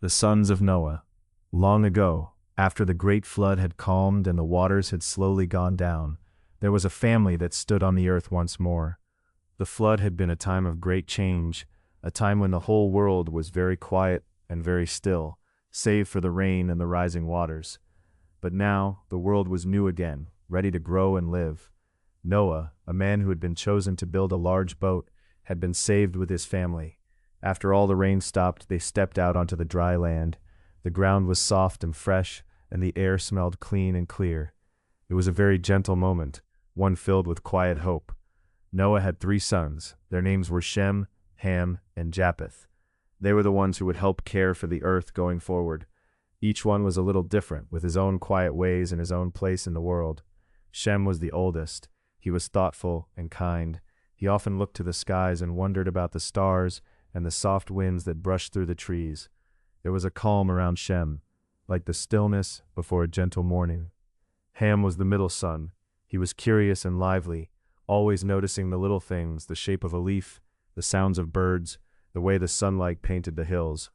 The sons of Noah. Long ago, after the great flood had calmed and the waters had slowly gone down, there was a family that stood on the earth once more. The flood had been a time of great change, a time when the whole world was very quiet and very still, save for the rain and the rising waters. But now, the world was new again, ready to grow and live. Noah, a man who had been chosen to build a large boat, had been saved with his family. After all the rain stopped, they stepped out onto the dry land. The ground was soft and fresh, and the air smelled clean and clear. It was a very gentle moment, one filled with quiet hope. Noah had 3 sons. Their names were Shem, Ham, and Japheth. They were the ones who would help care for the earth going forward. Each one was a little different, with his own quiet ways and his own place in the world. Shem was the oldest. He was thoughtful and kind. He often looked to the skies and wondered about the stars and the soft winds that brushed through the trees. There was a calm around Shem, like the stillness before a gentle morning. Ham was the middle son. He was curious and lively, always noticing the little things, the shape of a leaf, the sounds of birds, the way the sunlight painted the hills.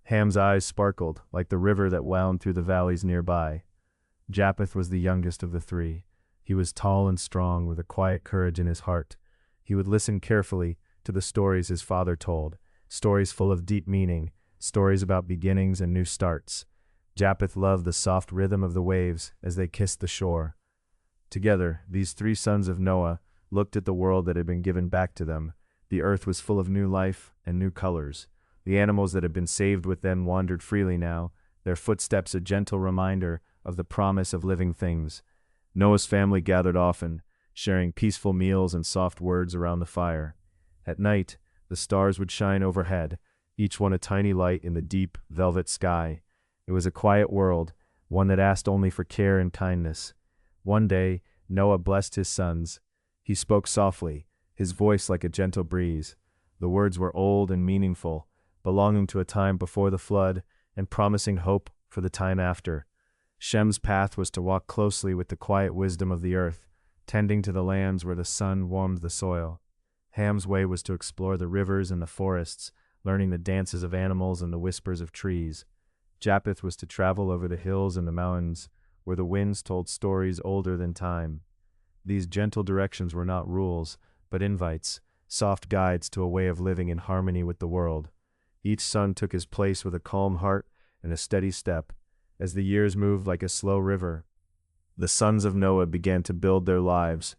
Ham's eyes sparkled, like the river that wound through the valleys nearby. Japheth was the youngest of the 3. He was tall and strong, with a quiet courage in his heart. He would listen carefully to the stories his father told, stories full of deep meaning, stories about beginnings and new starts. Japheth loved the soft rhythm of the waves as they kissed the shore. Together, these 3 sons of Noah looked at the world that had been given back to them. The earth was full of new life and new colors. The animals that had been saved with them wandered freely now, their footsteps a gentle reminder of the promise of living things. Noah's family gathered often, sharing peaceful meals and soft words around the fire. At night, the stars would shine overhead, each one a tiny light in the deep, velvet sky. It was a quiet world, one that asked only for care and kindness. One day, Noah blessed his sons. He spoke softly, his voice like a gentle breeze. The words were old and meaningful, belonging to a time before the flood and promising hope for the time after. Shem's path was to walk closely with the quiet wisdom of the earth, tending to the lands where the sun warmed the soil. Ham's way was to explore the rivers and the forests, learning the dances of animals and the whispers of trees. Japheth was to travel over the hills and the mountains, where the winds told stories older than time. These gentle directions were not rules, but invites, soft guides to a way of living in harmony with the world. Each son took his place with a calm heart and a steady step. As the years moved like a slow river, the sons of Noah began to build their lives.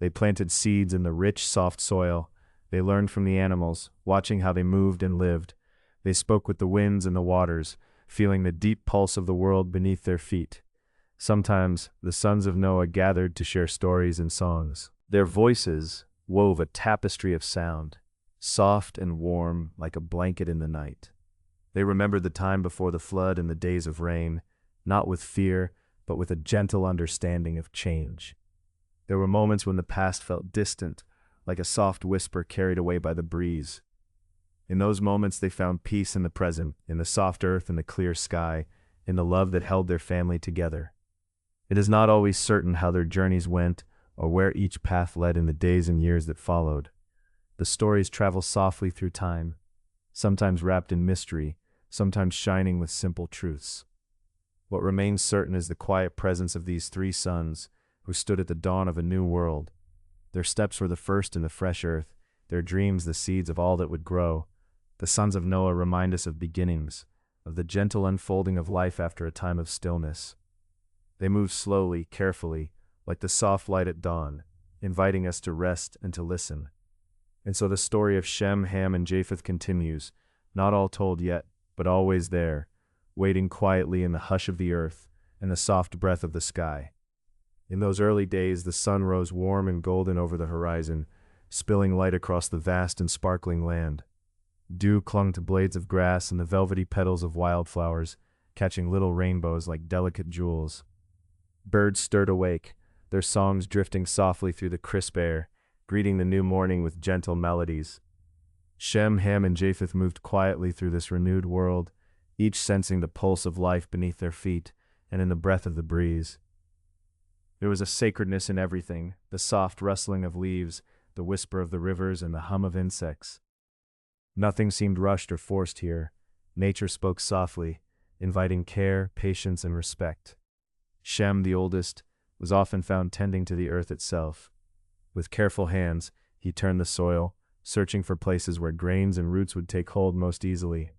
They planted seeds in the rich, soft soil. They learned from the animals, watching how they moved and lived. They spoke with the winds and the waters, feeling the deep pulse of the world beneath their feet. Sometimes, the sons of Noah gathered to share stories and songs. Their voices wove a tapestry of sound, soft and warm like a blanket in the night. They remembered the time before the flood and the days of rain, not with fear, but with a gentle understanding of change. There were moments when the past felt distant, like a soft whisper carried away by the breeze. In those moments they found peace in the present, in the soft earth and the clear sky, in the love that held their family together. It is not always certain how their journeys went, or where each path led in the days and years that followed. The stories travel softly through time, sometimes wrapped in mystery, sometimes shining with simple truths. What remains certain is the quiet presence of these 3 sons, who stood at the dawn of a new world. Their steps were the first in the fresh earth, their dreams the seeds of all that would grow. The sons of Noah remind us of beginnings, of the gentle unfolding of life after a time of stillness. They move slowly, carefully, like the soft light at dawn, inviting us to rest and to listen. And so the story of Shem, Ham, and Japheth continues, not all told yet, but always there, waiting quietly in the hush of the earth and the soft breath of the sky. In those early days, the sun rose warm and golden over the horizon, spilling light across the vast and sparkling land. Dew clung to blades of grass and the velvety petals of wildflowers, catching little rainbows like delicate jewels. Birds stirred awake, their songs drifting softly through the crisp air, greeting the new morning with gentle melodies. Shem, Ham, and Japheth moved quietly through this renewed world, each sensing the pulse of life beneath their feet and in the breath of the breeze. There was a sacredness in everything, the soft rustling of leaves, the whisper of the rivers, and the hum of insects. Nothing seemed rushed or forced here. Nature spoke softly, inviting care, patience, and respect. Shem, the oldest, was often found tending to the earth itself. With careful hands, he turned the soil, searching for places where grains and roots would take hold most easily.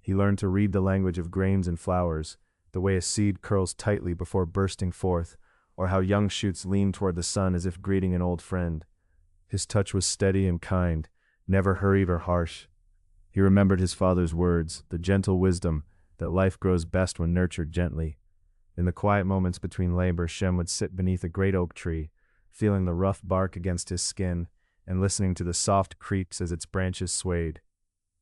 He learned to read the language of grains and flowers, the way a seed curls tightly before bursting forth, or how young shoots lean toward the sun as if greeting an old friend. His touch was steady and kind, never hurried or harsh. He remembered his father's words, the gentle wisdom that life grows best when nurtured gently. In the quiet moments between labor, Shem would sit beneath a great oak tree, feeling the rough bark against his skin and listening to the soft creaks as its branches swayed.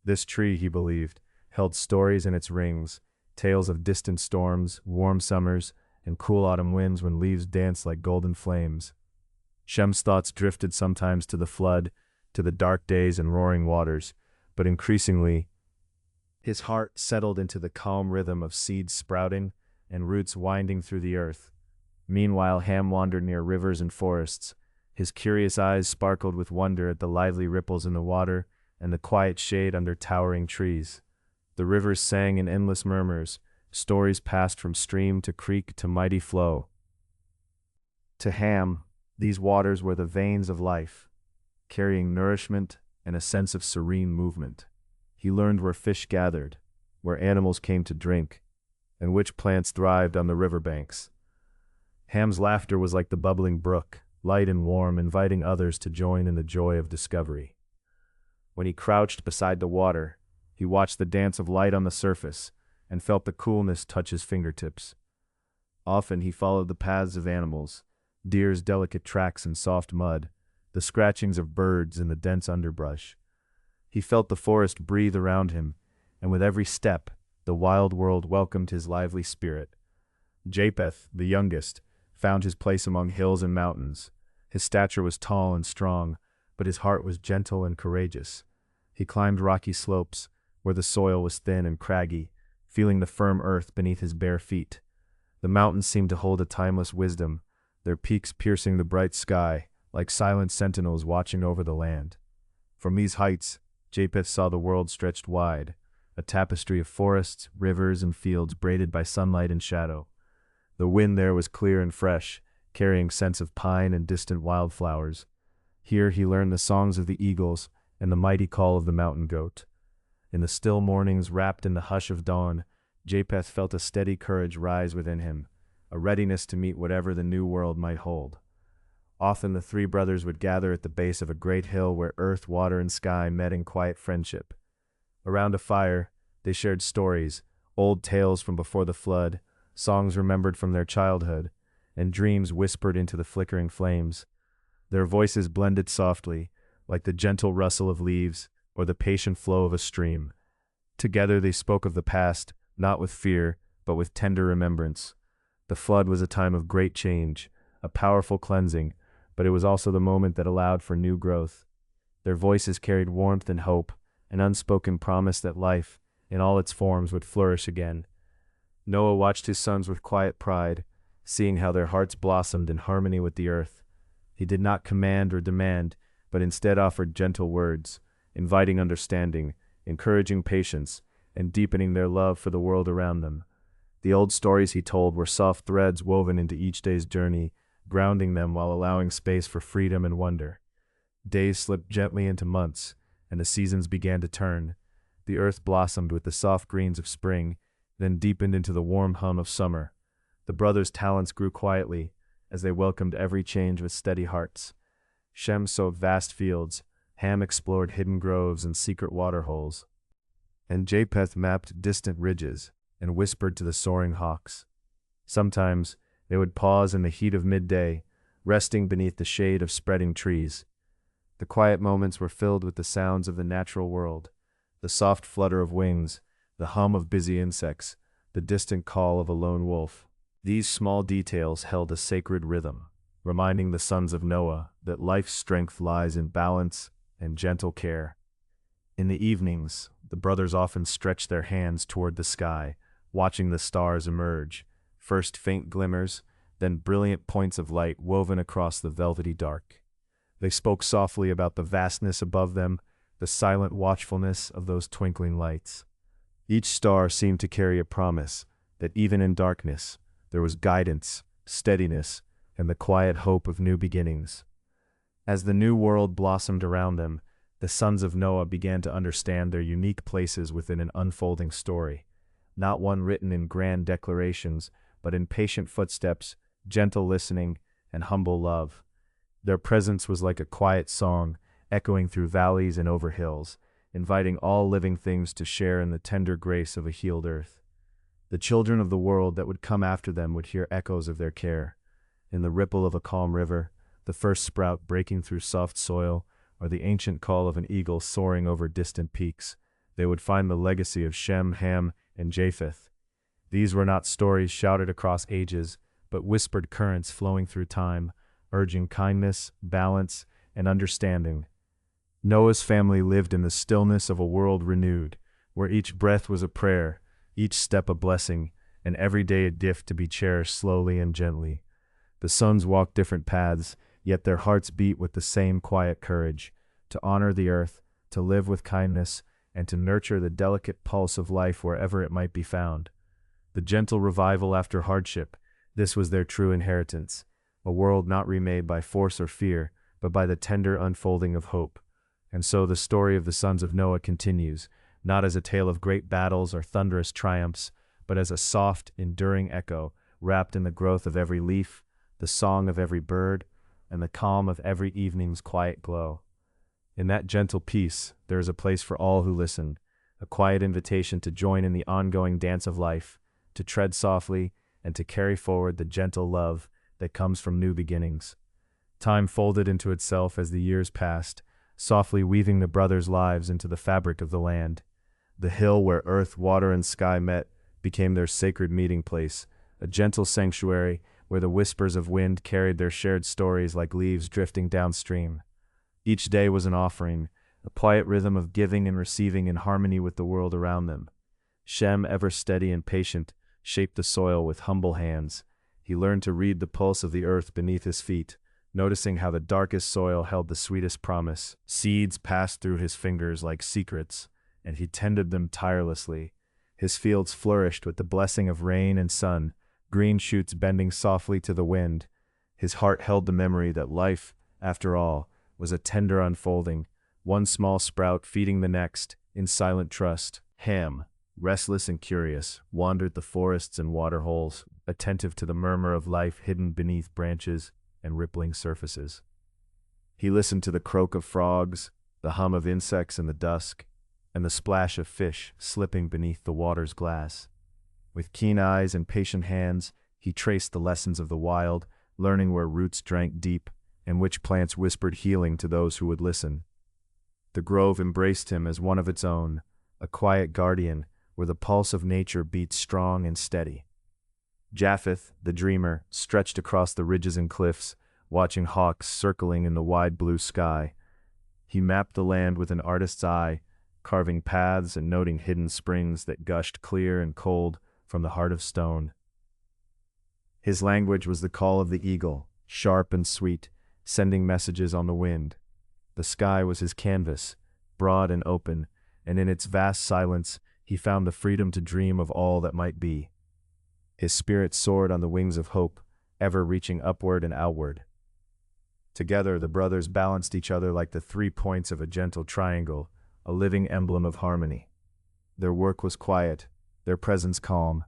This tree, he believed, held stories in its rings, tales of distant storms, warm summers, and cool autumn winds when leaves danced like golden flames. Shem's thoughts drifted sometimes to the flood, to the dark days and roaring waters, but increasingly, his heart settled into the calm rhythm of seeds sprouting and roots winding through the earth. Meanwhile, Ham wandered near rivers and forests. His curious eyes sparkled with wonder at the lively ripples in the water and the quiet shade under towering trees. The rivers sang in endless murmurs, stories passed from stream to creek to mighty flow. To Ham, these waters were the veins of life, carrying nourishment and a sense of serene movement. He learned where fish gathered, where animals came to drink, and which plants thrived on the riverbanks. Ham's laughter was like the bubbling brook, light and warm, inviting others to join in the joy of discovery. When he crouched beside the water, he watched the dance of light on the surface and felt the coolness touch his fingertips. Often he followed the paths of animals, deer's delicate tracks in soft mud, the scratchings of birds in the dense underbrush. He felt the forest breathe around him, and with every step, the wild world welcomed his lively spirit. Japheth, the youngest, found his place among hills and mountains. His stature was tall and strong, but his heart was gentle and courageous. He climbed rocky slopes, where the soil was thin and craggy, feeling the firm earth beneath his bare feet. The mountains seemed to hold a timeless wisdom, their peaks piercing the bright sky, like silent sentinels watching over the land. From these heights, Japheth saw the world stretched wide, a tapestry of forests, rivers, and fields braided by sunlight and shadow. The wind there was clear and fresh, carrying scents of pine and distant wildflowers. Here he learned the songs of the eagles and the mighty call of the mountain goat. In the still mornings, wrapped in the hush of dawn, Japheth felt a steady courage rise within him, a readiness to meet whatever the new world might hold. Often the three brothers would gather at the base of a great hill where earth, water, and sky met in quiet friendship. Around a fire, they shared stories, old tales from before the flood, songs remembered from their childhood, and dreams whispered into the flickering flames. Their voices blended softly, like the gentle rustle of leaves or the patient flow of a stream. Together they spoke of the past, not with fear, but with tender remembrance. The flood was a time of great change, a powerful cleansing, but it was also the moment that allowed for new growth. Their voices carried warmth and hope, an unspoken promise that life, in all its forms, would flourish again. Noah watched his sons with quiet pride, seeing how their hearts blossomed in harmony with the earth. He did not command or demand, but instead offered gentle words, inviting understanding, encouraging patience, and deepening their love for the world around them. The old stories he told were soft threads woven into each day's journey, grounding them while allowing space for freedom and wonder. Days slipped gently into months, and the seasons began to turn. The earth blossomed with the soft greens of spring, then deepened into the warm hum of summer. The brothers' talents grew quietly, as they welcomed every change with steady hearts. Shem sowed vast fields, Ham explored hidden groves and secret waterholes, and Japheth mapped distant ridges and whispered to the soaring hawks. Sometimes they would pause in the heat of midday, resting beneath the shade of spreading trees. The quiet moments were filled with the sounds of the natural world, the soft flutter of wings, the hum of busy insects, the distant call of a lone wolf. These small details held a sacred rhythm, reminding the sons of Noah that life's strength lies in balance and gentle care. In the evenings, the brothers often stretched their hands toward the sky, watching the stars emerge, first faint glimmers, then brilliant points of light woven across the velvety dark. They spoke softly about the vastness above them, the silent watchfulness of those twinkling lights. Each star seemed to carry a promise that even in darkness, there was guidance, steadiness, and the quiet hope of new beginnings. As the new world blossomed around them, the sons of Noah began to understand their unique places within an unfolding story, not one written in grand declarations, but in patient footsteps, gentle listening, and humble love. Their presence was like a quiet song, echoing through valleys and over hills, inviting all living things to share in the tender grace of a healed earth. The children of the world that would come after them would hear echoes of their care. In the ripple of a calm river, the first sprout breaking through soft soil, or the ancient call of an eagle soaring over distant peaks, they would find the legacy of Shem, Ham, and Japheth. These were not stories shouted across ages, but whispered currents flowing through time, urging kindness, balance, and understanding. Noah's family lived in the stillness of a world renewed, where each breath was a prayer, each step a blessing, and every day a gift to be cherished slowly and gently. The sons walked different paths, yet their hearts beat with the same quiet courage, to honor the earth, to live with kindness, and to nurture the delicate pulse of life wherever it might be found. The gentle revival after hardship, this was their true inheritance, a world not remade by force or fear, but by the tender unfolding of hope. And so the story of the sons of Noah continues, not as a tale of great battles or thunderous triumphs, but as a soft, enduring echo, wrapped in the growth of every leaf, the song of every bird, and the calm of every evening's quiet glow. In that gentle peace, there is a place for all who listen, a quiet invitation to join in the ongoing dance of life, to tread softly, and to carry forward the gentle love that comes from new beginnings. Time folded into itself as the years passed, softly weaving the brothers' lives into the fabric of the land. The hill where earth, water, and sky met became their sacred meeting place, a gentle sanctuary where the whispers of wind carried their shared stories like leaves drifting downstream. Each day was an offering, a quiet rhythm of giving and receiving in harmony with the world around them. Shem, ever steady and patient, shaped the soil with humble hands. He learned to read the pulse of the earth beneath his feet, noticing how the darkest soil held the sweetest promise. Seeds passed through his fingers like secrets, and he tended them tirelessly. His fields flourished with the blessing of rain and sun, green shoots bending softly to the wind. His heart held the memory that life, after all, was a tender unfolding, one small sprout feeding the next, in silent trust. Ham, restless and curious, wandered the forests and waterholes, attentive to the murmur of life hidden beneath branches and rippling surfaces. He listened to the croak of frogs, the hum of insects in the dusk, and the splash of fish slipping beneath the water's glass. With keen eyes and patient hands, he traced the lessons of the wild, learning where roots drank deep and which plants whispered healing to those who would listen. The grove embraced him as one of its own, a quiet guardian where the pulse of nature beat strong and steady. Japheth, the dreamer, stretched across the ridges and cliffs, watching hawks circling in the wide blue sky. He mapped the land with an artist's eye, carving paths and noting hidden springs that gushed clear and cold from the heart of stone. His language was the call of the eagle, sharp and sweet, sending messages on the wind. The sky was his canvas, broad and open, and in its vast silence he found the freedom to dream of all that might be. His spirit soared on the wings of hope, ever reaching upward and outward. Together the brothers balanced each other like the 3 points of a gentle triangle, a living emblem of harmony. Their work was quiet, their presence calm.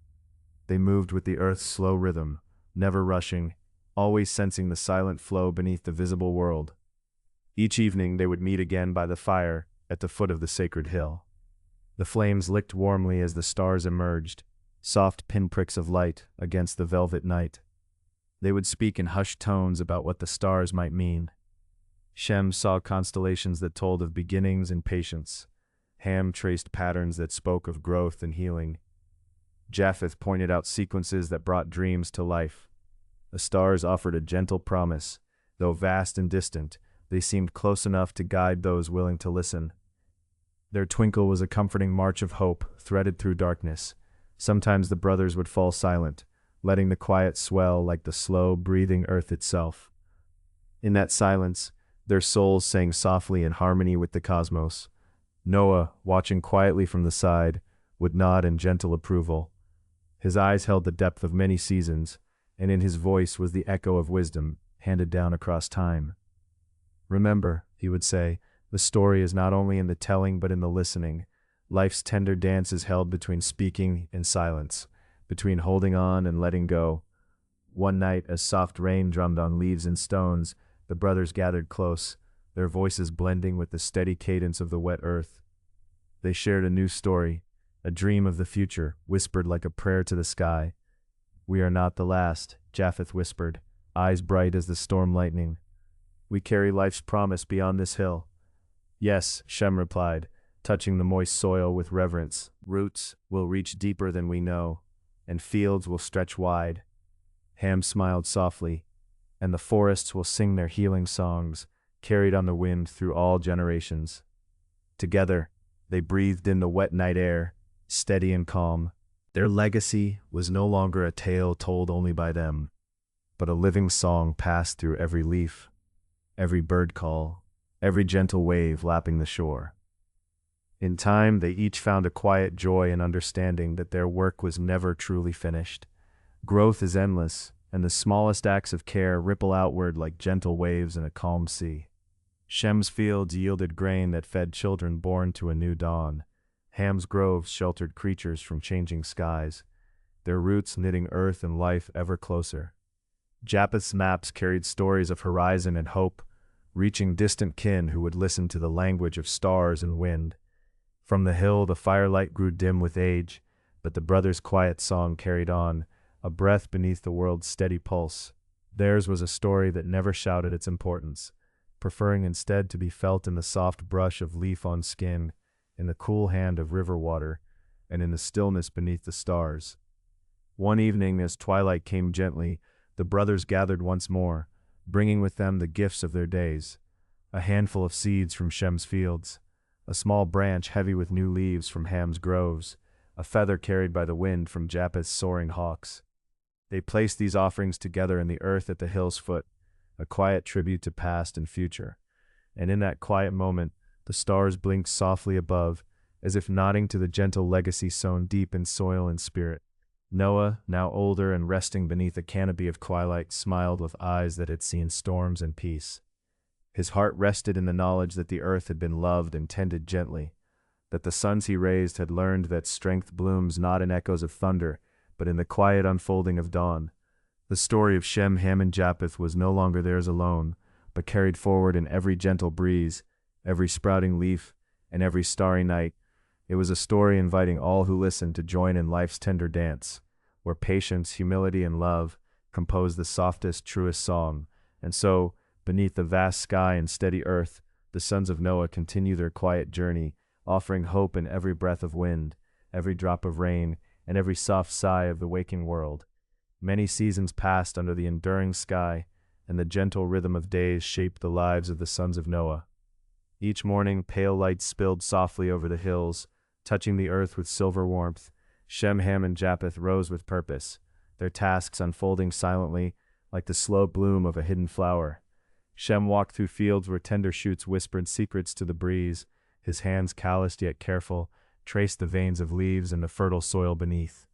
They moved with the earth's slow rhythm, never rushing, always sensing the silent flow beneath the visible world. Each evening they would meet again by the fire at the foot of the sacred hill. The flames licked warmly as the stars emerged, soft pinpricks of light against the velvet night. They would speak in hushed tones about what the stars might mean. Shem saw constellations that told of beginnings and patience. Ham traced patterns that spoke of growth and healing. Japheth pointed out sequences that brought dreams to life. The stars offered a gentle promise. Though vast and distant, they seemed close enough to guide those willing to listen. Their twinkle was a comforting march of hope, threaded through darkness. Sometimes the brothers would fall silent, letting the quiet swell like the slow, breathing earth itself. In that silence, their souls sang softly in harmony with the cosmos. Noah, watching quietly from the side, would nod in gentle approval. His eyes held the depth of many seasons, and in his voice was the echo of wisdom handed down across time. Remember, he would say, the story is not only in the telling but in the listening. Life's tender dance is held between speaking and silence, between holding on and letting go. One night, as soft rain drummed on leaves and stones, the brothers gathered close, their voices blending with the steady cadence of the wet earth. They shared a new story, a dream of the future, whispered like a prayer to the sky. "We are not the last," Japheth whispered, eyes bright as the storm lightning. "We carry life's promise beyond this hill." "Yes," Shem replied, touching the moist soil with reverence. "Roots will reach deeper than we know, and fields will stretch wide." Ham smiled softly, "And the forests will sing their healing songs, carried on the wind through all generations." Together, they breathed in the wet night air, steady and calm. Their legacy was no longer a tale told only by them, but a living song passed through every leaf, every bird call, every gentle wave lapping the shore. In time, they each found a quiet joy in understanding that their work was never truly finished. Growth is endless, and the smallest acts of care ripple outward like gentle waves in a calm sea. Shem's fields yielded grain that fed children born to a new dawn. Ham's groves sheltered creatures from changing skies, their roots knitting earth and life ever closer. Japheth's maps carried stories of horizon and hope, reaching distant kin who would listen to the language of stars and wind. From the hill the firelight grew dim with age, but the brothers' quiet song carried on, a breath beneath the world's steady pulse. Theirs was a story that never shouted its importance, preferring instead to be felt in the soft brush of leaf on skin, in the cool hand of river water, and in the stillness beneath the stars. One evening, as twilight came gently, the brothers gathered once more, bringing with them the gifts of their days: a handful of seeds from Shem's fields, a small branch heavy with new leaves from Ham's groves, a feather carried by the wind from Japheth's soaring hawks. They placed these offerings together in the earth at the hill's foot, a quiet tribute to past and future. And in that quiet moment, the stars blinked softly above, as if nodding to the gentle legacy sown deep in soil and spirit. Noah, now older and resting beneath a canopy of twilight, smiled with eyes that had seen storms and peace. His heart rested in the knowledge that the earth had been loved and tended gently, that the sons he raised had learned that strength blooms not in echoes of thunder, but in the quiet unfolding of dawn. The story of Shem, Ham, and Japheth was no longer theirs alone, but carried forward in every gentle breeze, every sprouting leaf, and every starry night. It was a story inviting all who listened to join in life's tender dance, where patience, humility, and love compose the softest, truest song. And so, beneath the vast sky and steady earth, the sons of Noah continue their quiet journey, offering hope in every breath of wind, every drop of rain, and every soft sigh of the waking world. Many seasons passed under the enduring sky, and the gentle rhythm of days shaped the lives of the sons of Noah. Each morning, pale light spilled softly over the hills, touching the earth with silver warmth. Shem, Ham, and Japheth rose with purpose, their tasks unfolding silently, like the slow bloom of a hidden flower. Shem walked through fields where tender shoots whispered secrets to the breeze. His hands, calloused yet careful, traced the veins of leaves in the fertile soil beneath.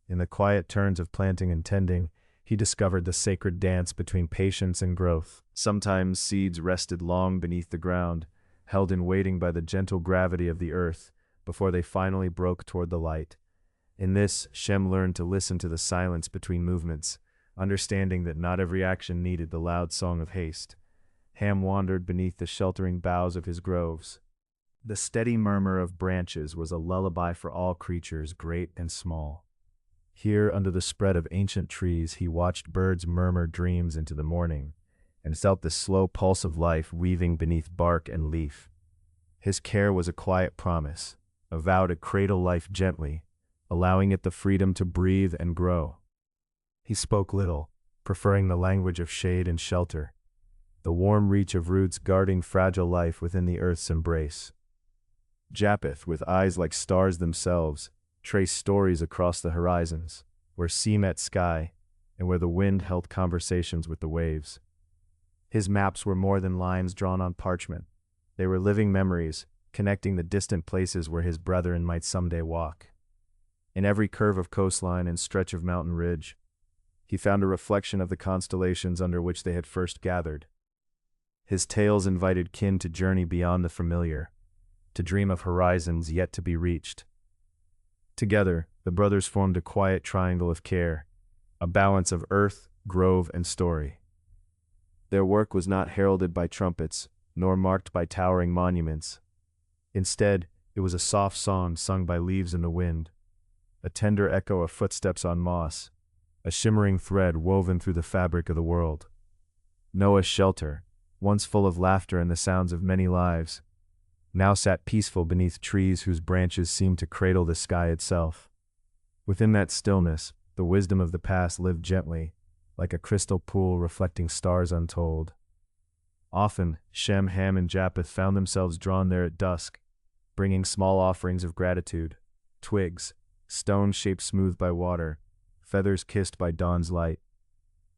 In the quiet turns of planting and tending, he discovered the sacred dance between patience and growth. Sometimes seeds rested long beneath the ground, held in waiting by the gentle gravity of the earth, before they finally broke toward the light. In this, Shem learned to listen to the silence between movements, understanding that not every action needed the loud song of haste. Ham wandered beneath the sheltering boughs of his groves. The steady murmur of branches was a lullaby for all creatures, great and small. Here, under the spread of ancient trees, he watched birds murmur dreams into the morning, and felt the slow pulse of life weaving beneath bark and leaf. His care was a quiet promise, a vow to cradle life gently, allowing it the freedom to breathe and grow. He spoke little, preferring the language of shade and shelter, the warm reach of roots guarding fragile life within the earth's embrace. Japheth, with eyes like stars themselves, traced stories across the horizons, where sea met sky, and where the wind held conversations with the waves. His maps were more than lines drawn on parchment. They were living memories, connecting the distant places where his brethren might someday walk. In every curve of coastline and stretch of mountain ridge, he found a reflection of the constellations under which they had first gathered. His tales invited kin to journey beyond the familiar, to dream of horizons yet to be reached. Together, the brothers formed a quiet triangle of care, a balance of earth, grove, and story. Their work was not heralded by trumpets, nor marked by towering monuments. Instead, it was a soft song sung by leaves in the wind, a tender echo of footsteps on moss, a shimmering thread woven through the fabric of the world. Noah's shelter, once full of laughter and the sounds of many lives, now sat peaceful beneath trees whose branches seemed to cradle the sky itself. Within that stillness, the wisdom of the past lived gently, like a crystal pool reflecting stars untold. Often, Shem, Ham, and Japheth found themselves drawn there at dusk, bringing small offerings of gratitude, twigs, stones shaped smooth by water, feathers kissed by dawn's light.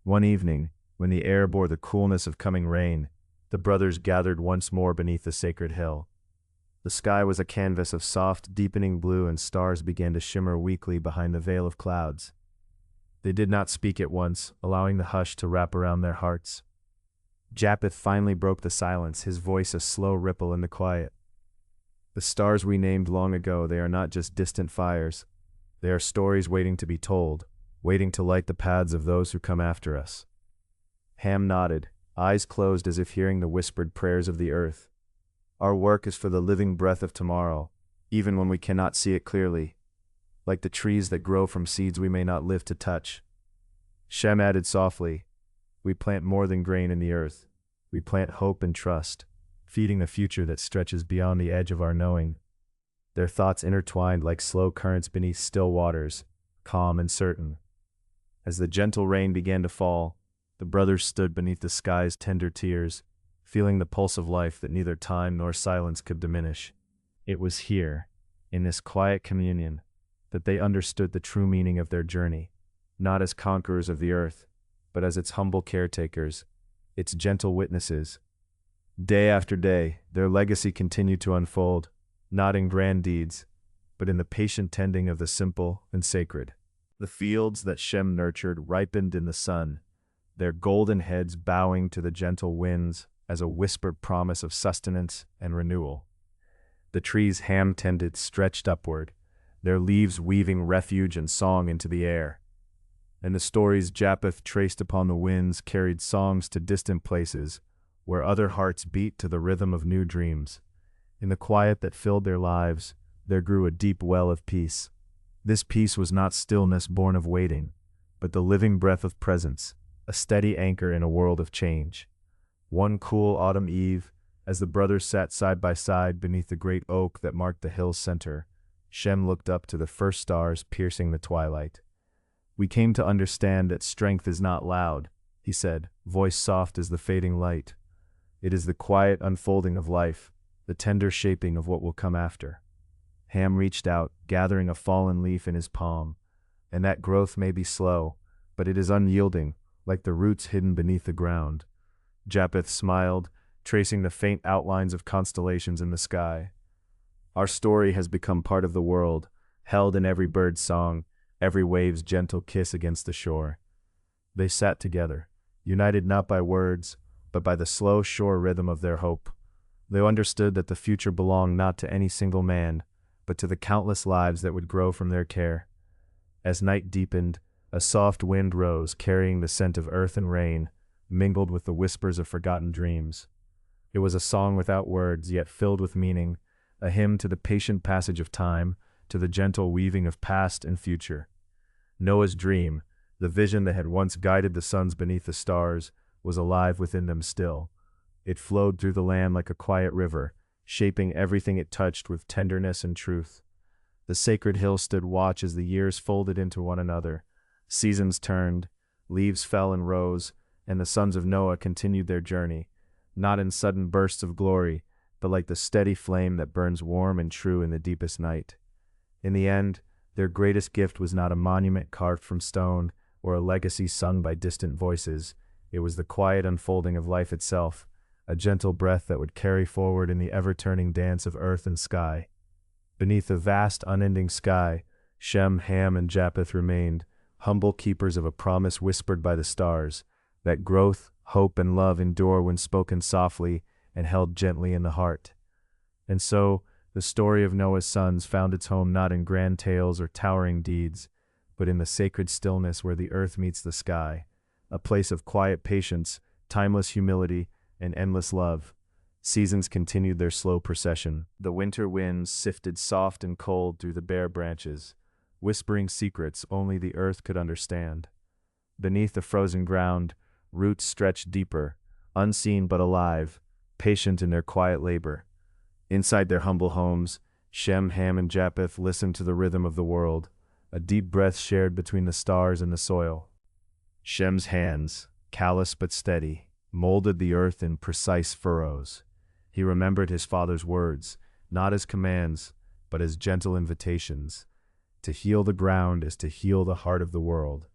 One evening, when the air bore the coolness of coming rain, the brothers gathered once more beneath the sacred hill. The sky was a canvas of soft, deepening blue, and stars began to shimmer weakly behind the veil of clouds. They did not speak at once, allowing the hush to wrap around their hearts. Japheth finally broke the silence, his voice a slow ripple in the quiet. The stars we named long ago, they are not just distant fires. They are stories waiting to be told, waiting to light the paths of those who come after us. Ham nodded, eyes closed as if hearing the whispered prayers of the earth. Our work is for the living breath of tomorrow, even when we cannot see it clearly, like the trees that grow from seeds we may not live to touch. Shem added softly, we plant more than grain in the earth. We plant hope and trust, feeding the future that stretches beyond the edge of our knowing. Their thoughts intertwined like slow currents beneath still waters, calm and certain. As the gentle rain began to fall, the brothers stood beneath the sky's tender tears, feeling the pulse of life that neither time nor silence could diminish. It was here, in this quiet communion, that they understood the true meaning of their journey, not as conquerors of the earth, but as its humble caretakers, its gentle witnesses. Day after day, their legacy continued to unfold, not in grand deeds, but in the patient tending of the simple and sacred. The fields that Shem nurtured ripened in the sun, their golden heads bowing to the gentle winds as a whispered promise of sustenance and renewal. The trees Ham tended stretched upward, their leaves weaving refuge and song into the air. And the stories Japheth traced upon the winds carried songs to distant places, where other hearts beat to the rhythm of new dreams. In the quiet that filled their lives, there grew a deep well of peace. This peace was not stillness born of waiting, but the living breath of presence, a steady anchor in a world of change. One cool autumn eve, as the brothers sat side by side beneath the great oak that marked the hill's center, Shem looked up to the first stars piercing the twilight. We came to understand that strength is not loud, he said, voice soft as the fading light. It is the quiet unfolding of life, the tender shaping of what will come after. Ham reached out, gathering a fallen leaf in his palm, and that growth may be slow, but it is unyielding, like the roots hidden beneath the ground. Japheth smiled, tracing the faint outlines of constellations in the sky. Our story has become part of the world, held in every bird's song, every wave's gentle kiss against the shore. They sat together, united not by words, but by the slow, sure rhythm of their hope. They understood that the future belonged not to any single man, but to the countless lives that would grow from their care. As night deepened, a soft wind rose, carrying the scent of earth and rain, mingled with the whispers of forgotten dreams. It was a song without words, yet filled with meaning, a hymn to the patient passage of time, to the gentle weaving of past and future. Noah's dream, the vision that had once guided the sons beneath the stars, was alive within them still. It flowed through the land like a quiet river, shaping everything it touched with tenderness and truth. The sacred hill stood watch as the years folded into one another. Seasons turned, leaves fell and rose, and the sons of Noah continued their journey, not in sudden bursts of glory, but like the steady flame that burns warm and true in the deepest night. In the end, their greatest gift was not a monument carved from stone or a legacy sung by distant voices. It was the quiet unfolding of life itself, a gentle breath that would carry forward in the ever-turning dance of earth and sky. Beneath the vast, unending sky, Shem, Ham, and Japheth remained, humble keepers of a promise whispered by the stars, that growth, hope, and love endure when spoken softly and held gently in the heart. And so, the story of Noah's sons found its home not in grand tales or towering deeds, but in the sacred stillness where the earth meets the sky, a place of quiet patience, timeless humility, and endless love. Seasons continued their slow procession. The winter winds sifted soft and cold through the bare branches, whispering secrets only the earth could understand. Beneath the frozen ground, roots stretched deeper, unseen but alive, patient in their quiet labor. Inside their humble homes, Shem, Ham, and Japheth listened to the rhythm of the world, a deep breath shared between the stars and the soil. Shem's hands, callous but steady, molded the earth in precise furrows. He remembered his father's words, not as commands, but as gentle invitations. To heal the ground is to heal the heart of the world.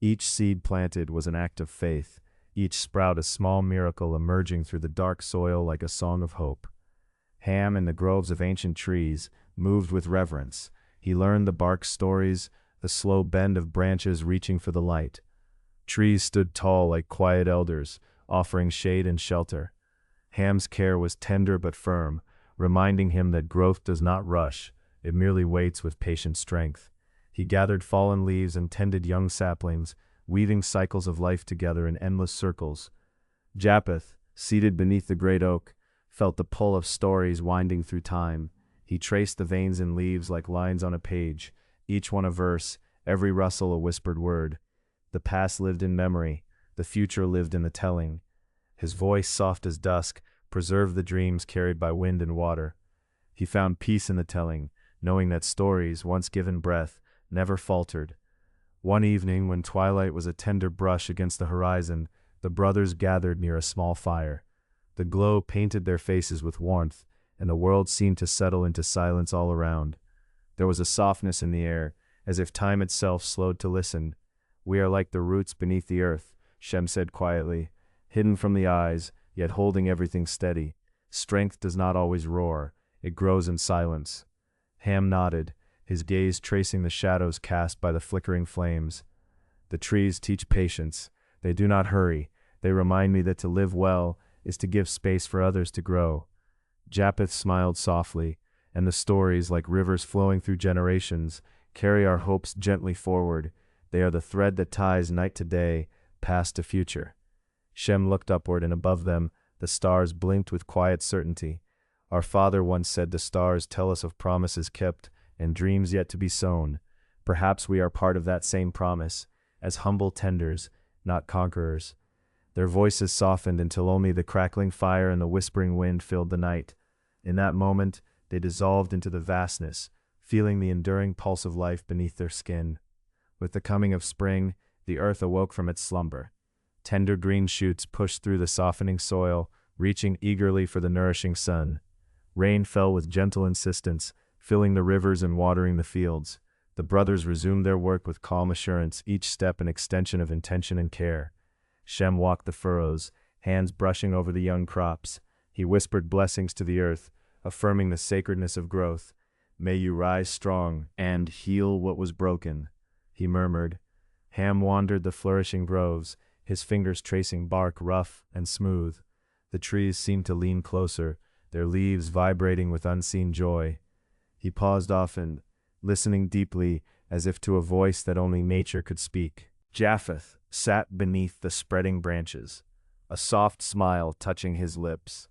Each seed planted was an act of faith, each sprout a small miracle emerging through the dark soil like a song of hope. Ham, in the groves of ancient trees, moved with reverence. He learned the bark's stories, the slow bend of branches reaching for the light. Trees stood tall like quiet elders, offering shade and shelter. Ham's care was tender but firm, reminding him that growth does not rush, it merely waits with patient strength. He gathered fallen leaves and tended young saplings, weaving cycles of life together in endless circles. Japheth, seated beneath the great oak, felt the pull of stories winding through time. He traced the veins in leaves like lines on a page, each one a verse, every rustle a whispered word. The past lived in memory, the future lived in the telling. His voice, soft as dusk, preserved the dreams carried by wind and water. He found peace in the telling, knowing that stories, once given breath, never faltered. One evening, when twilight was a tender brush against the horizon, the brothers gathered near a small fire. The glow painted their faces with warmth, and the world seemed to settle into silence all around. There was a softness in the air, as if time itself slowed to listen. "We are like the roots beneath the earth," Shem said quietly, hidden from the eyes, yet holding everything steady. Strength does not always roar, it grows in silence. Ham nodded, his gaze tracing the shadows cast by the flickering flames. "The trees teach patience. They do not hurry. They remind me that to live well is to give space for others to grow." Japheth smiled softly, and the stories, like rivers flowing through generations, carry our hopes gently forward. They are the thread that ties night to day, past to future. Shem looked upward, and above them, the stars blinked with quiet certainty. Our father once said the stars tell us of promises kept and dreams yet to be sown. Perhaps we are part of that same promise, as humble tenders, not conquerors. Their voices softened until only the crackling fire and the whispering wind filled the night. In that moment, they dissolved into the vastness, feeling the enduring pulse of life beneath their skin. With the coming of spring, the earth awoke from its slumber. Tender green shoots pushed through the softening soil, reaching eagerly for the nourishing sun. Rain fell with gentle insistence, filling the rivers and watering the fields. The brothers resumed their work with calm assurance, each step an extension of intention and care. Shem walked the furrows, hands brushing over the young crops. He whispered blessings to the earth, affirming the sacredness of growth. "May you rise strong and heal what was broken," he murmured. Ham wandered the flourishing groves, his fingers tracing bark rough and smooth. The trees seemed to lean closer, their leaves vibrating with unseen joy. He paused often, listening deeply, as if to a voice that only nature could speak. Japheth sat beneath the spreading branches, a soft smile touching his lips.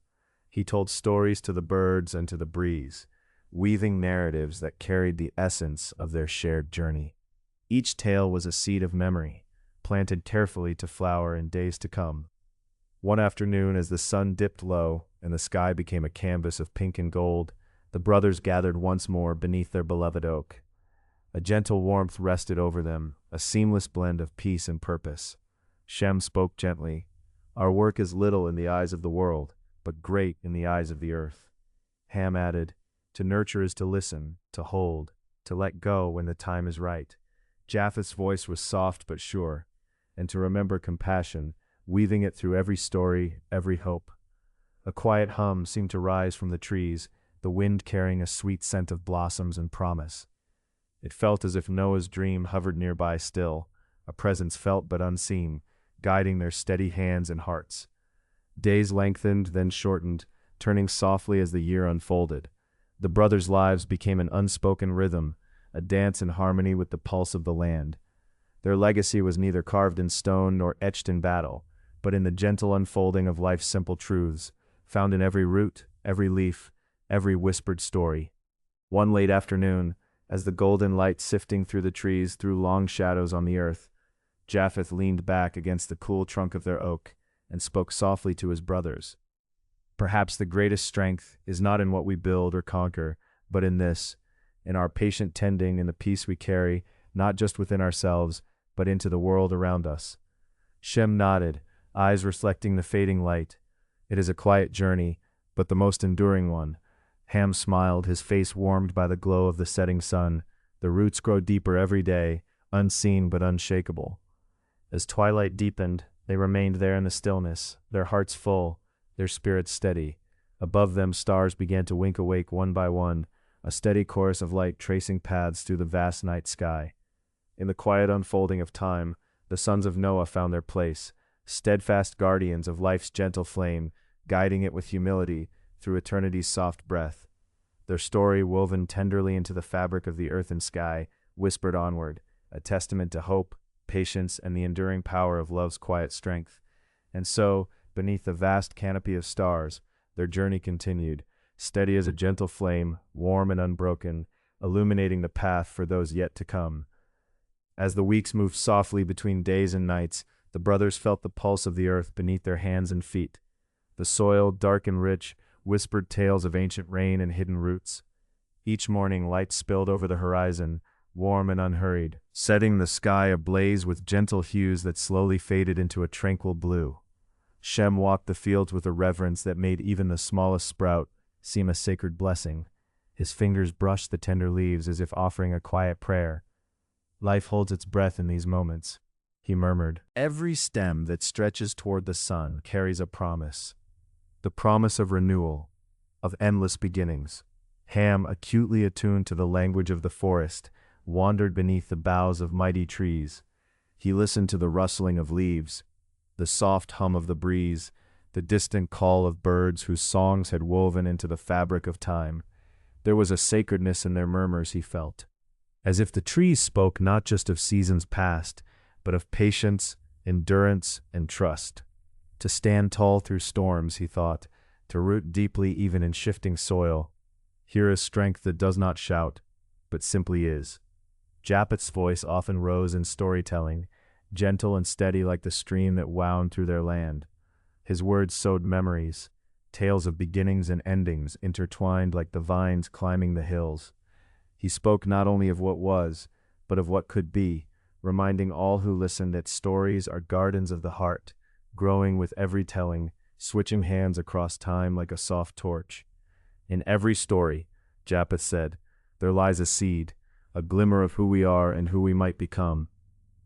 He told stories to the birds and to the breeze, weaving narratives that carried the essence of their shared journey. Each tale was a seed of memory, planted carefully to flower in days to come. One afternoon, as the sun dipped low and the sky became a canvas of pink and gold, the brothers gathered once more beneath their beloved oak. A gentle warmth rested over them, a seamless blend of peace and purpose. Shem spoke gently. "Our work is little in the eyes of the world, but great in the eyes of the earth." Ham added, "To nurture is to listen, to hold, to let go when the time is right." Japheth's voice was soft but sure, and to remember compassion, weaving it through every story, every hope. A quiet hum seemed to rise from the trees, the wind carrying a sweet scent of blossoms and promise. It felt as if Noah's dream hovered nearby still, a presence felt but unseen, guiding their steady hands and hearts. Days lengthened, then shortened, turning softly as the year unfolded. The brothers' lives became an unspoken rhythm, a dance in harmony with the pulse of the land. Their legacy was neither carved in stone nor etched in battle, but in the gentle unfolding of life's simple truths, found in every root, every leaf, every whispered story. One late afternoon, as the golden light sifting through the trees threw long shadows on the earth, Japheth leaned back against the cool trunk of their oak and spoke softly to his brothers. Perhaps the greatest strength is not in what we build or conquer, but in this, in our patient tending and the peace we carry, not just within ourselves, but into the world around us. Shem nodded, eyes reflecting the fading light. It is a quiet journey, but the most enduring one. Ham smiled, his face warmed by the glow of the setting sun. The roots grow deeper every day, unseen but unshakable. As twilight deepened, they remained there in the stillness, their hearts full, their spirits steady. Above them stars began to wink awake one by one, a steady chorus of light tracing paths through the vast night sky. In the quiet unfolding of time, the sons of Noah found their place, steadfast guardians of life's gentle flame, guiding it with humility through eternity's soft breath. Their story, woven tenderly into the fabric of the earth and sky, whispered onward, a testament to hope, patience, and the enduring power of love's quiet strength. And so, beneath the vast canopy of stars, their journey continued, steady as a gentle flame, warm and unbroken, illuminating the path for those yet to come. As the weeks moved softly between days and nights, the brothers felt the pulse of the earth beneath their hands and feet. The soil, dark and rich, whispered tales of ancient rain and hidden roots. Each morning light spilled over the horizon, warm and unhurried, setting the sky ablaze with gentle hues that slowly faded into a tranquil blue. Shem walked the fields with a reverence that made even the smallest sprout seem a sacred blessing. His fingers brushed the tender leaves as if offering a quiet prayer. Life holds its breath in these moments, he murmured. Every stem that stretches toward the sun carries a promise. The promise of renewal, of endless beginnings. Ham, acutely attuned to the language of the forest, wandered beneath the boughs of mighty trees. He listened to the rustling of leaves, the soft hum of the breeze, the distant call of birds whose songs had woven into the fabric of time. There was a sacredness in their murmurs, he felt, as if the trees spoke not just of seasons past, but of patience, endurance, and trust. To stand tall through storms, he thought, to root deeply even in shifting soil. Here is strength that does not shout, but simply is. Japheth's voice often rose in storytelling, gentle and steady like the stream that wound through their land. His words sowed memories, tales of beginnings and endings intertwined like the vines climbing the hills. He spoke not only of what was, but of what could be, reminding all who listened that stories are gardens of the heart, growing with every telling, switching hands across time like a soft torch. In every story, Japheth said, there lies a seed, a glimmer of who we are and who we might become.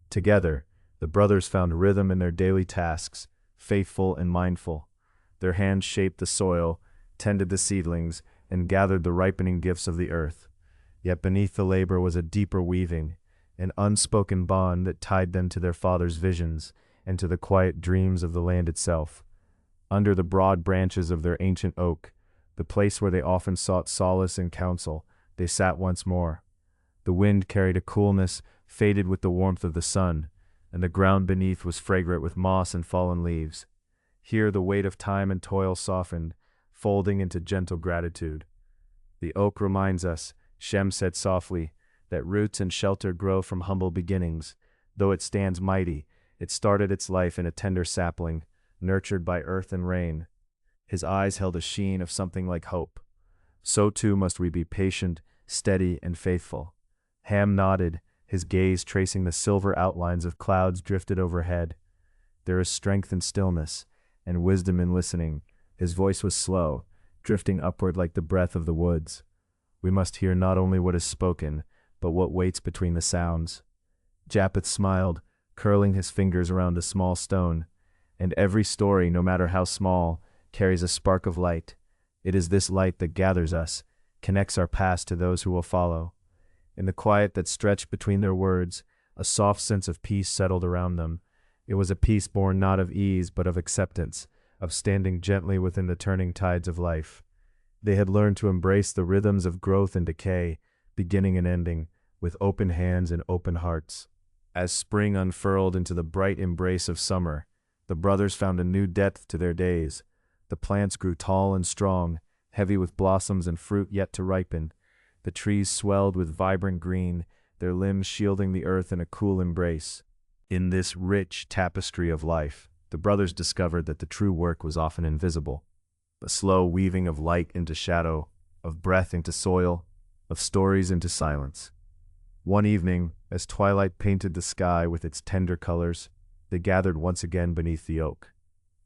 Together, the brothers found rhythm in their daily tasks, faithful and mindful. Their hands shaped the soil, tended the seedlings, and gathered the ripening gifts of the earth. Yet beneath the labor was a deeper weaving, an unspoken bond that tied them to their father's visions and to the quiet dreams of the land itself. Under the broad branches of their ancient oak, the place where they often sought solace and counsel, they sat once more. The wind carried a coolness faded with the warmth of the sun, and the ground beneath was fragrant with moss and fallen leaves. Here the weight of time and toil softened, folding into gentle gratitude. The oak reminds us, Shem said softly, that roots and shelter grow from humble beginnings. Though it stands mighty, it started its life in a tender sapling, nurtured by earth and rain. His eyes held a sheen of something like hope. So too must we be patient, steady, and faithful. Ham nodded, his gaze tracing the silver outlines of clouds drifted overhead. There is strength in stillness, and wisdom in listening. His voice was slow, drifting upward like the breath of the woods. We must hear not only what is spoken, but what waits between the sounds. Japheth smiled, curling his fingers around a small stone. And every story, no matter how small, carries a spark of light. It is this light that gathers us, connects our past to those who will follow. In the quiet that stretched between their words, a soft sense of peace settled around them. It was a peace born not of ease but of acceptance, of standing gently within the turning tides of life. They had learned to embrace the rhythms of growth and decay, beginning and ending, with open hands and open hearts. As spring unfurled into the bright embrace of summer, the brothers found a new depth to their days. The plants grew tall and strong, heavy with blossoms and fruit yet to ripen. The trees swelled with vibrant green, their limbs shielding the earth in a cool embrace. In this rich tapestry of life, the brothers discovered that the true work was often invisible. A slow weaving of light into shadow, of breath into soil, of stories into silence. One evening, as twilight painted the sky with its tender colors, they gathered once again beneath the oak.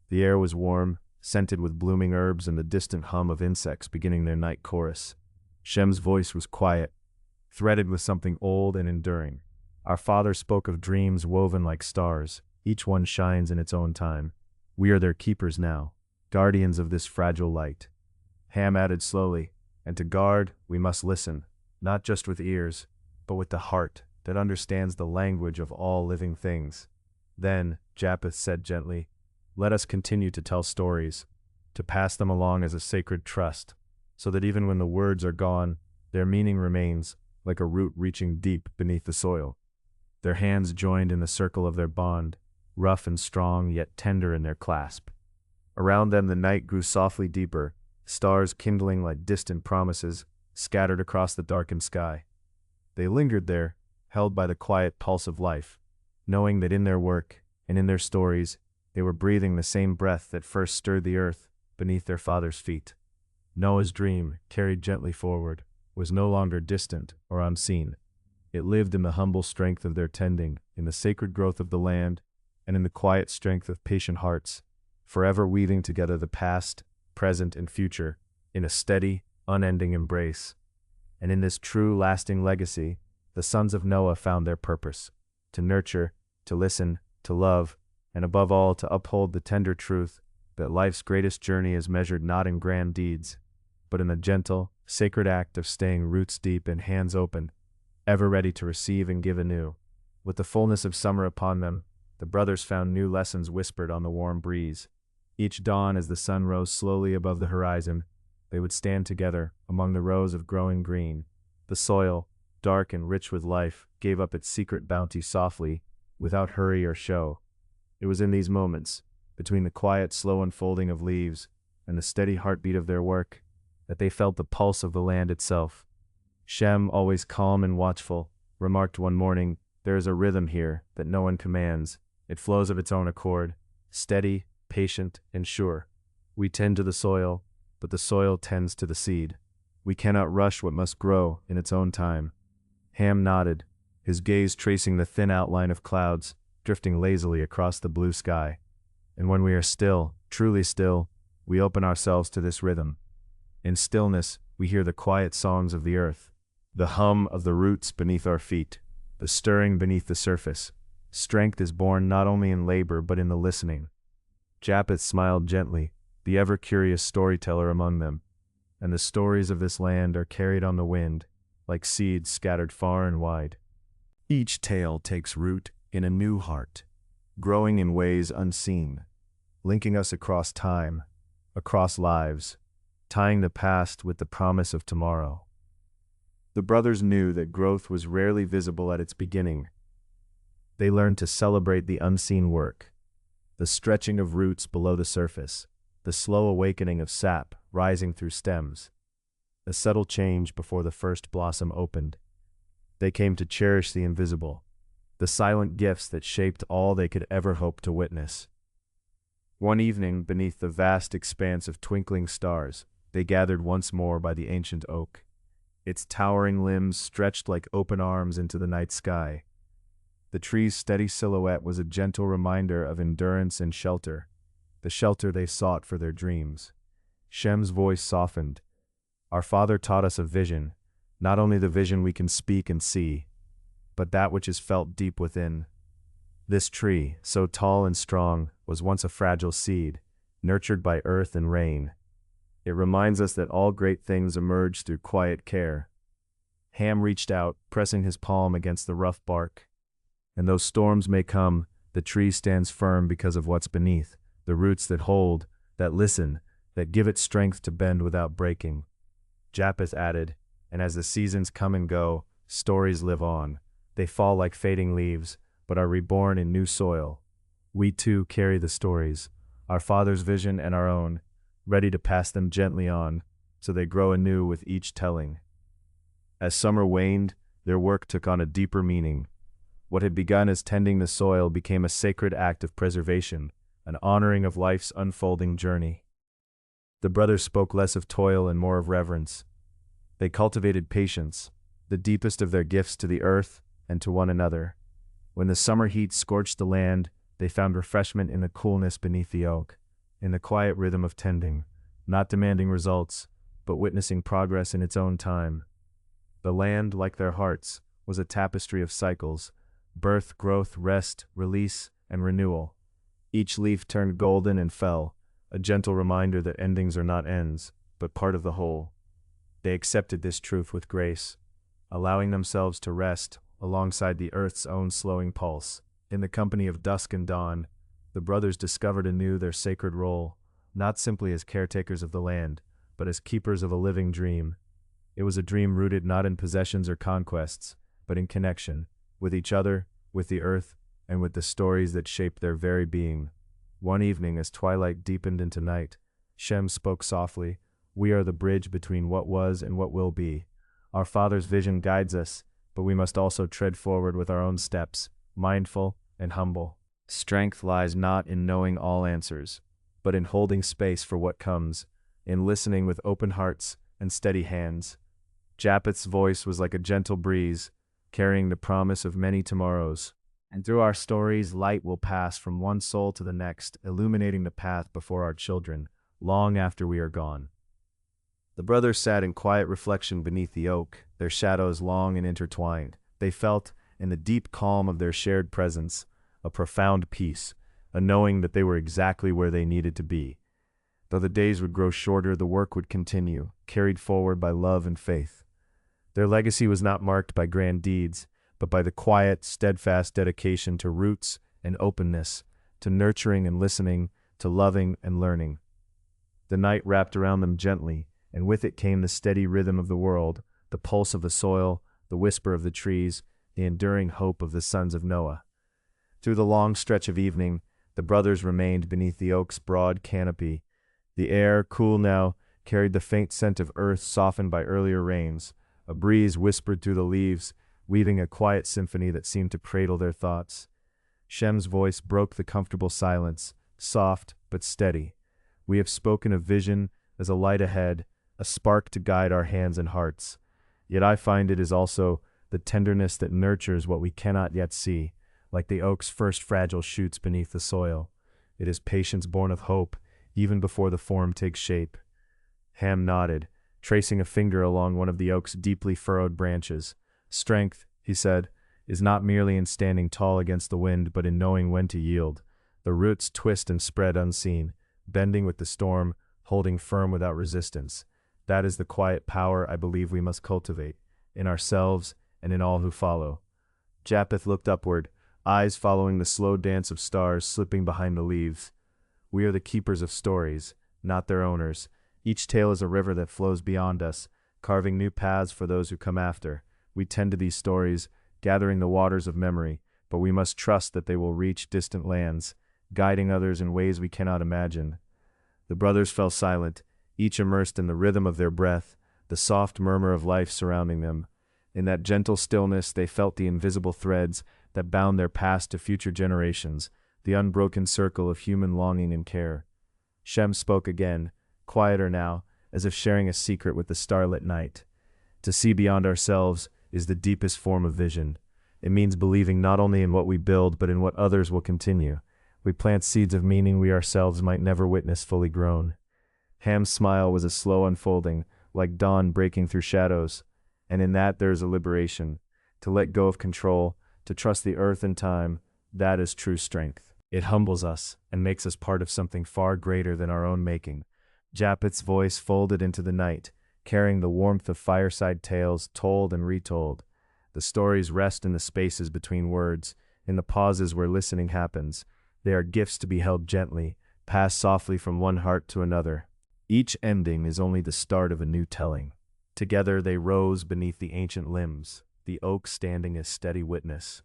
The air was warm, scented with blooming herbs and the distant hum of insects beginning their night chorus. Shem's voice was quiet, threaded with something old and enduring. Our father spoke of dreams woven like stars. Each one shines in its own time. We are their keepers now, guardians of this fragile light. Ham added slowly, and to guard, we must listen, not just with ears, but with the heart that understands the language of all living things. Then, Japheth said gently, let us continue to tell stories, to pass them along as a sacred trust, so that even when the words are gone, their meaning remains, like a root reaching deep beneath the soil. Their hands joined in the circle of their bond, rough and strong yet tender in their clasp. Around them the night grew softly deeper, stars kindling like distant promises, scattered across the darkened sky. They lingered there, held by the quiet pulse of life, knowing that in their work and in their stories, they were breathing the same breath that first stirred the earth beneath their father's feet. Noah's dream, carried gently forward, was no longer distant or unseen. It lived in the humble strength of their tending, in the sacred growth of the land, and in the quiet strength of patient hearts, forever weaving together the past, present, and future in a steady, unending embrace. And in this true, lasting legacy, the sons of Noah found their purpose: to nurture, to listen, to love, and above all to uphold the tender truth that life's greatest journey is measured not in grand deeds, but in the gentle, sacred act of staying roots deep and hands open, ever ready to receive and give anew. With the fullness of summer upon them, the brothers found new lessons whispered on the warm breeze. Each dawn, as the sun rose slowly above the horizon, they would stand together among the rows of growing green. The soil, dark and rich with life, gave up its secret bounty softly, without hurry or show. It was in these moments, between the quiet, slow unfolding of leaves and the steady heartbeat of their work, that they felt the pulse of the land itself. Shem, always calm and watchful, remarked one morning, there is a rhythm here that no one commands. It flows of its own accord, steady, patient, and sure. We tend to the soil, but the soil tends to the seed. We cannot rush what must grow in its own time. Ham nodded, his gaze tracing the thin outline of clouds, drifting lazily across the blue sky. And when we are still, truly still, we open ourselves to this rhythm. In stillness, we hear the quiet songs of the earth, the hum of the roots beneath our feet, the stirring beneath the surface. Strength is born not only in labor but in the listening. Japheth smiled gently, the ever-curious storyteller among them, and the stories of this land are carried on the wind, like seeds scattered far and wide. Each tale takes root in a new heart, growing in ways unseen, linking us across time, across lives, tying the past with the promise of tomorrow. The brothers knew that growth was rarely visible at its beginning. They learned to celebrate the unseen work, the stretching of roots below the surface, the slow awakening of sap rising through stems, a subtle change before the first blossom opened. They came to cherish the invisible, the silent gifts that shaped all they could ever hope to witness. One evening, beneath the vast expanse of twinkling stars, they gathered once more by the ancient oak. Its towering limbs stretched like open arms into the night sky. The tree's steady silhouette was a gentle reminder of endurance and shelter, the shelter they sought for their dreams. Shem's voice softened. Our father taught us a vision, not only the vision we can speak and see, but that which is felt deep within. This tree, so tall and strong, was once a fragile seed, nurtured by earth and rain. It reminds us that all great things emerge through quiet care. Ham reached out, pressing his palm against the rough bark. And though storms may come, the tree stands firm because of what's beneath, the roots that hold, that listen, that give it strength to bend without breaking. Japheth added, and as the seasons come and go, stories live on. They fall like fading leaves, but are reborn in new soil. We too carry the stories, our father's vision and our own, ready to pass them gently on, so they grow anew with each telling. As summer waned, their work took on a deeper meaning. What had begun as tending the soil became a sacred act of preservation, an honoring of life's unfolding journey. The brothers spoke less of toil and more of reverence. They cultivated patience, the deepest of their gifts to the earth and to one another. When the summer heat scorched the land, they found refreshment in the coolness beneath the oak, in the quiet rhythm of tending, not demanding results, but witnessing progress in its own time. The land, like their hearts, was a tapestry of cycles: birth, growth, rest, release, and renewal. Each leaf turned golden and fell, a gentle reminder that endings are not ends, but part of the whole. They accepted this truth with grace, allowing themselves to rest alongside the earth's own slowing pulse. In the company of dusk and dawn, the brothers discovered anew their sacred role, not simply as caretakers of the land, but as keepers of a living dream. It was a dream rooted not in possessions or conquests, but in connection, with each other, with the earth, and with the stories that shaped their very being. One evening, as twilight deepened into night, Shem spoke softly, "We are the bridge between what was and what will be. Our Father's vision guides us, but we must also tread forward with our own steps, mindful and humble. Strength lies not in knowing all answers, but in holding space for what comes, in listening with open hearts and steady hands." Japheth's voice was like a gentle breeze, carrying the promise of many tomorrows. And through our stories, light will pass from one soul to the next, illuminating the path before our children, long after we are gone. The brothers sat in quiet reflection beneath the oak, their shadows long and intertwined. They felt, in the deep calm of their shared presence, a profound peace, a knowing that they were exactly where they needed to be. Though the days would grow shorter, the work would continue, carried forward by love and faith. Their legacy was not marked by grand deeds, but by the quiet, steadfast dedication to roots and openness, to nurturing and listening, to loving and learning. The night wrapped around them gently, and with it came the steady rhythm of the world, the pulse of the soil, the whisper of the trees, the enduring hope of the sons of Noah. Through the long stretch of evening, the brothers remained beneath the oak's broad canopy. The air, cool now, carried the faint scent of earth softened by earlier rains. A breeze whispered through the leaves, weaving a quiet symphony that seemed to cradle their thoughts. Shem's voice broke the comfortable silence, soft but steady. "We have spoken of vision as a light ahead, a spark to guide our hands and hearts. Yet I find it is also the tenderness that nurtures what we cannot yet see, like the oak's first fragile shoots beneath the soil. It is patience born of hope, even before the form takes shape." Ham nodded, tracing a finger along one of the oak's deeply furrowed branches. "Strength," he said, "is not merely in standing tall against the wind, but in knowing when to yield. The roots twist and spread unseen, bending with the storm, holding firm without resistance. That is the quiet power I believe we must cultivate, in ourselves and in all who follow." Japheth looked upward, eyes following the slow dance of stars slipping behind the leaves. "We are the keepers of stories, not their owners. Each tale is a river that flows beyond us, carving new paths for those who come after. We tend to these stories, gathering the waters of memory, but we must trust that they will reach distant lands, guiding others in ways we cannot imagine." The brothers fell silent, each immersed in the rhythm of their breath, the soft murmur of life surrounding them. In that gentle stillness they felt the invisible threads that bound their past to future generations, the unbroken circle of human longing and care. Shem spoke again, quieter now, as if sharing a secret with the starlit night. "To see beyond ourselves is the deepest form of vision. It means believing not only in what we build, but in what others will continue. We plant seeds of meaning we ourselves might never witness fully grown." Ham's smile was a slow unfolding, like dawn breaking through shadows. And in that there is a liberation. To let go of control, to trust the earth and time, that is true strength. It humbles us and makes us part of something far greater than our own making. Japheth's voice folded into the night, carrying the warmth of fireside tales told and retold. The stories rest in the spaces between words, in the pauses where listening happens. They are gifts to be held gently, passed softly from one heart to another. Each ending is only the start of a new telling. Together they rose beneath the ancient limbs, the oak standing as steady witness.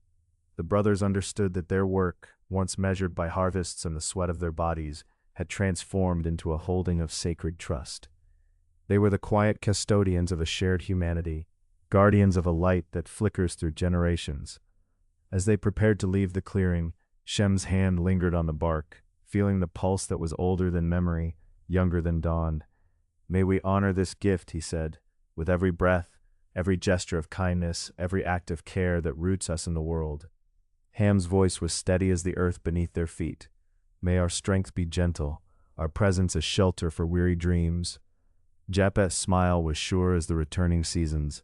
The brothers understood that their work, once measured by harvests and the sweat of their bodies, had transformed into a holding of sacred trust. They were the quiet custodians of a shared humanity, guardians of a light that flickers through generations. As they prepared to leave the clearing, Shem's hand lingered on the bark, feeling the pulse that was older than memory, younger than dawn. "May we honor this gift," he said, "with every breath, every gesture of kindness, every act of care that roots us in the world." Ham's voice was steady as the earth beneath their feet. "May our strength be gentle, our presence a shelter for weary dreams." Japheth's smile was sure as the returning seasons.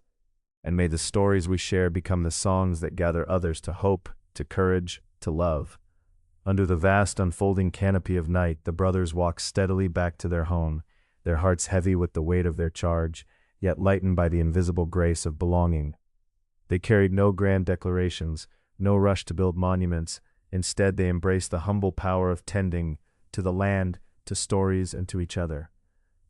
"And may the stories we share become the songs that gather others to hope, to courage, to love." Under the vast unfolding canopy of night, the brothers walked steadily back to their home, their hearts heavy with the weight of their charge, yet lightened by the invisible grace of belonging. They carried no grand declarations, no rush to build monuments. Instead, they embraced the humble power of tending to the land, to stories, and to each other.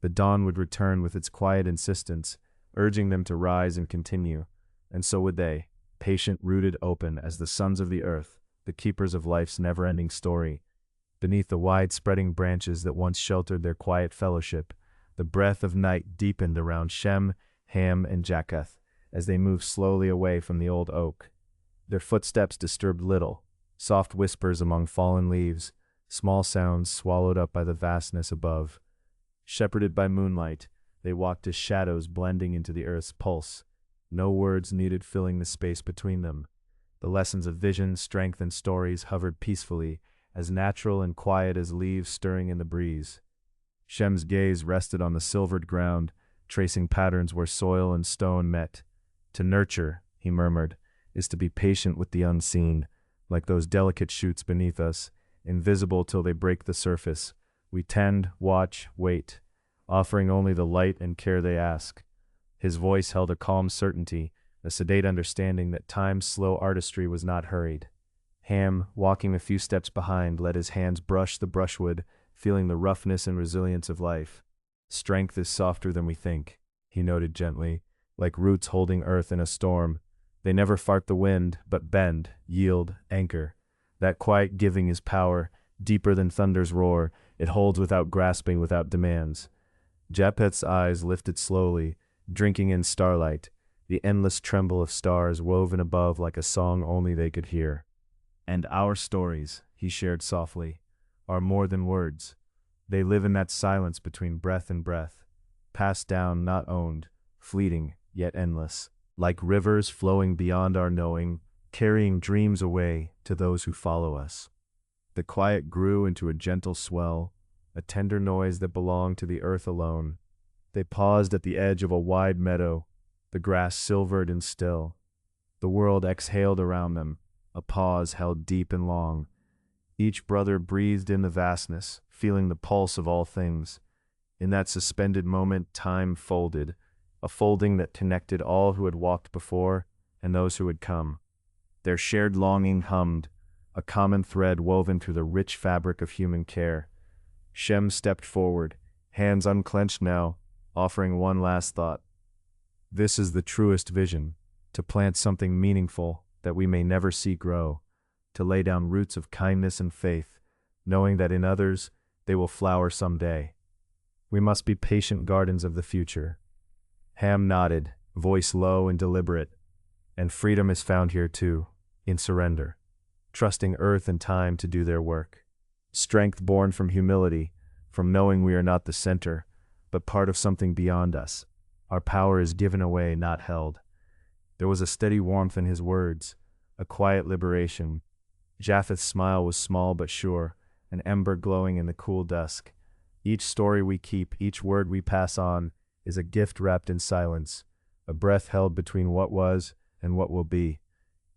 The dawn would return with its quiet insistence, urging them to rise and continue, and so would they, patient, rooted, open as the sons of the earth, the keepers of life's never-ending story. Beneath the wide-spreading branches that once sheltered their quiet fellowship, the breath of night deepened around Shem, Ham, and Japheth as they moved slowly away from the old oak. Their footsteps disturbed little, soft whispers among fallen leaves, small sounds swallowed up by the vastness above. Shepherded by moonlight, they walked as shadows blending into the earth's pulse, no words needed filling the space between them. The lessons of vision, strength, and stories hovered peacefully, as natural and quiet as leaves stirring in the breeze. Shem's gaze rested on the silvered ground, tracing patterns where soil and stone met. "To nurture," he murmured, "is to be patient with the unseen, like those delicate shoots beneath us, invisible till they break the surface. We tend, watch, wait, offering only the light and care they ask." His voice held a calm certainty, a sedate understanding that time's slow artistry was not hurried. Ham, walking a few steps behind, let his hands brush the brushwood, feeling the roughness and resilience of life. "Strength is softer than we think," he noted gently, "like roots holding earth in a storm. They never fart the wind, but bend, yield, anchor. That quiet giving is power, deeper than thunder's roar. It holds without grasping, without demands." Japheth's eyes lifted slowly, drinking in starlight, the endless tremble of stars woven above like a song only they could hear. "And our stories," he shared softly, "are more than words. They live in that silence between breath and breath, passed down, not owned, fleeting, yet endless. Like rivers flowing beyond our knowing, carrying dreams away to those who follow us." The quiet grew into a gentle swell, a tender noise that belonged to the earth alone. They paused at the edge of a wide meadow, the grass silvered and still. The world exhaled around them, a pause held deep and long. Each brother breathed in the vastness, feeling the pulse of all things. In that suspended moment, time folded, a folding that connected all who had walked before and those who had come. Their shared longing hummed, a common thread woven through the rich fabric of human care. Shem stepped forward, hands unclenched now, offering one last thought. "This is the truest vision, to plant something meaningful that we may never see grow, to lay down roots of kindness and faith, knowing that in others they will flower someday. We must be patient gardens of the future." Ham nodded, voice low and deliberate. "And freedom is found here too, in surrender, trusting earth and time to do their work. Strength born from humility, from knowing we are not the center, but part of something beyond us. Our power is given away, not held." There was a steady warmth in his words, a quiet liberation. Japheth's smile was small but sure, an ember glowing in the cool dusk. Each story we keep, each word we pass on, is a gift wrapped in silence, a breath held between what was and what will be.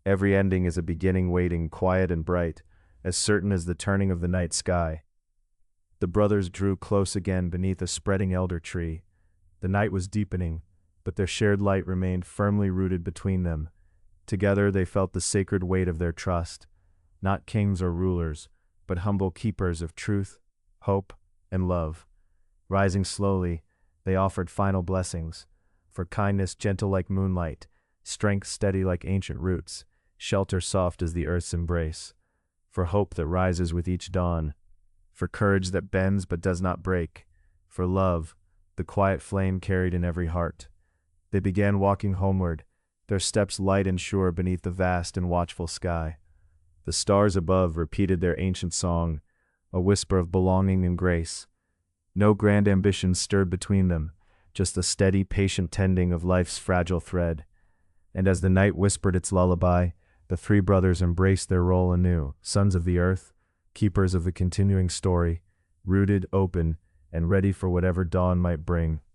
Every ending is a beginning waiting, quiet and bright, as certain as the turning of the night sky. The brothers drew close again beneath a spreading elder tree. The night was deepening, but their shared light remained firmly rooted between them. Together they felt the sacred weight of their trust, not kings or rulers, but humble keepers of truth, hope, and love. Rising slowly, they offered final blessings, for kindness gentle like moonlight, strength steady like ancient roots, shelter soft as the earth's embrace, for hope that rises with each dawn, for courage that bends but does not break, for love, the quiet flame carried in every heart. They began walking homeward, their steps light and sure beneath the vast and watchful sky. The stars above repeated their ancient song, a whisper of belonging and grace. No grand ambitions stirred between them, just the steady, patient tending of life's fragile thread. And as the night whispered its lullaby, the three brothers embraced their role anew, sons of the earth, keepers of the continuing story, rooted, open, and ready for whatever dawn might bring.